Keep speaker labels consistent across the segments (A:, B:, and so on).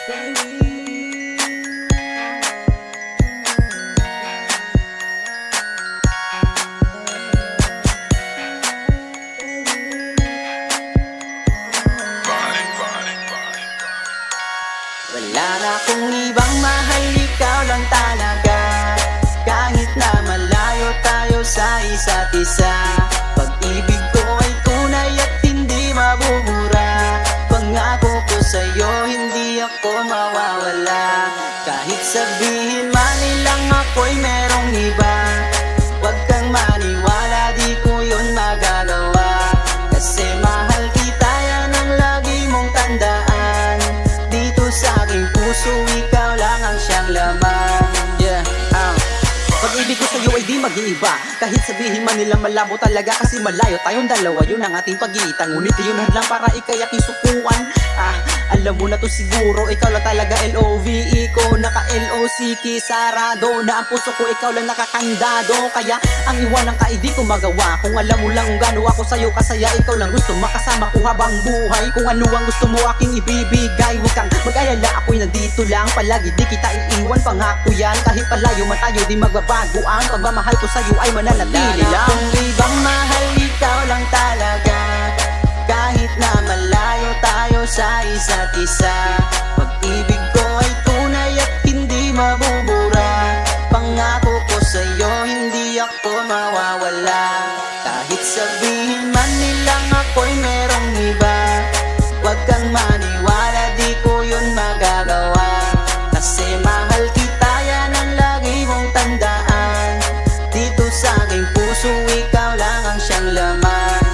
A: Wala na akong ibang mahal, ikaw lang talaga. Kahit na malayo tayo sa isa't isa, pag-ibig ko ay tunay at hindi mabubura. Pangako ko sa'yo, hindi ako mawawala. Kahit sabihin man nilang ako'y merong iba, huwag kang maniwala, di ko yun magagawa. Kasi mahal kita, yan ang lagi mong tandaan. Dito sa aking puso, ikaw lang ang siyang laman. Pag-ibig ko sa'yo ay di mag-iiba, kahit sabihin man nila malabo talaga. Kasi malayo tayong dalawa, yun ang ating pag-iitan. Ngunit yun lang para ikay aking sukuan. Alam mo na to siguro, ikaw lang talaga L-O-V-E ko. Naka-L-O-C-K, sarado na ang puso ko, ikaw lang nakakandado. Kaya ang iwanan ka ay di ko magawa. Kung alam mo lang kung gaano ako sa'yo kasaya, ikaw lang gusto makasama ko habang buhay. Kung ano ang gusto mo aking ibibigay, huwag kang mag-alala, ako'y nandito lang. Palagi di kita iiwan, pangako yan. Kahit palayo man tayo, di magbabago. Ang pagmamahal ko sa'yo ay mananatili lang. Kung ibang mahal, ikaw lang talaga. Kahit na malayo tayo sa isa't isa, pag-ibig ko ay tunay at hindi mabubura. Pangako ko sa'yo, hindi ako mawawala. Kahit sabihin man nilang ako'y merong iba, huwag kang maniwala, di ko yun magagawa. Kasi mahal kita, yan ang lagi mong tandaan. Dito sa aking puso, ikaw lang ang siyang laman.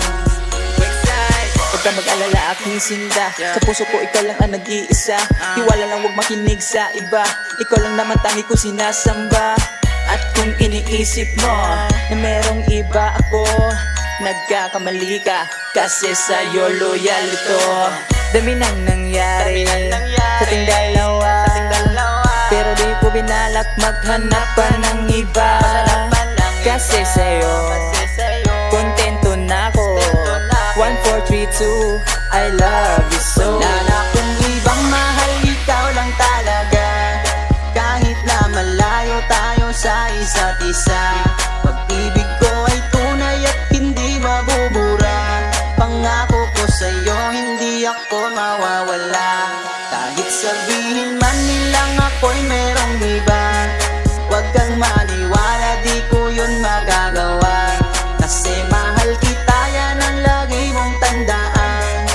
A: Huwag ka mag-alala, aking sinda. Sa puso ko, ikaw lang ang nag-iisa. Tiwala lang, huwag makinig sa iba. Ikaw lang naman tangi ko sinasamba. At kung iniisip mo na merong iba ako, nagkakamali ka, kasi sa'yo loyal ito. Dami nang nangyari sa ating dalawa, pero di ko binalak maghanap pa ng iba. Kasi sa'yo kontento na ako. 1, 4, 3, 2, I love you so. Wala na akong ibang mahal, ikaw lang talaga. Kahit na malayo tayo sa isa't isa, pag-ibig ko ay tunay at hindi mabubura. Pangako ko sa'yo, hindi ako mawawala. Kahit sabihin man nilang ako'y merong iba, huwag kang maniwala, di ko yun magagawa. Kasi mahal kita, yan ang lagi mong tandaan.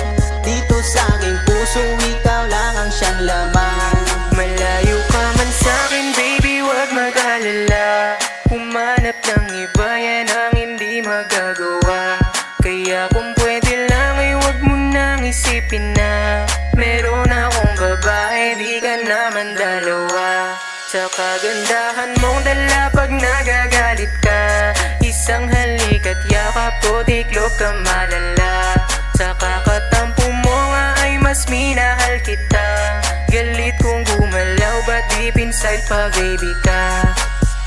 A: Dito sa aking puso, ikaw lang ang siyang laman.
B: Malayo ka man sa'kin, baby, huwag mag-alala. Humanap ng iba, yan ang hindi magagawa. Kaya kung pwede lang ay huwag mo nang isipin na meron akong babae, di ka naman dalawa. Sa kagandahan mong dala pag nagagalit ka, isang halik at yakap ko, tiklop ka malala. Sa kakatampo mo nga ay mas minahal kita. Galit kong gumalaw, but deep inside pag-baby ka.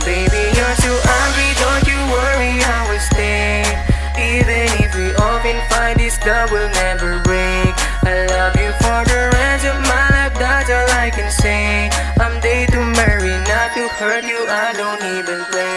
B: Baby, you're so angry, don't you worry, I will stay. Even if we often fight, this love will never break. I love you for the rest of my life, that's all I can say. I'm there to marry, not to hurt you, I don't even play.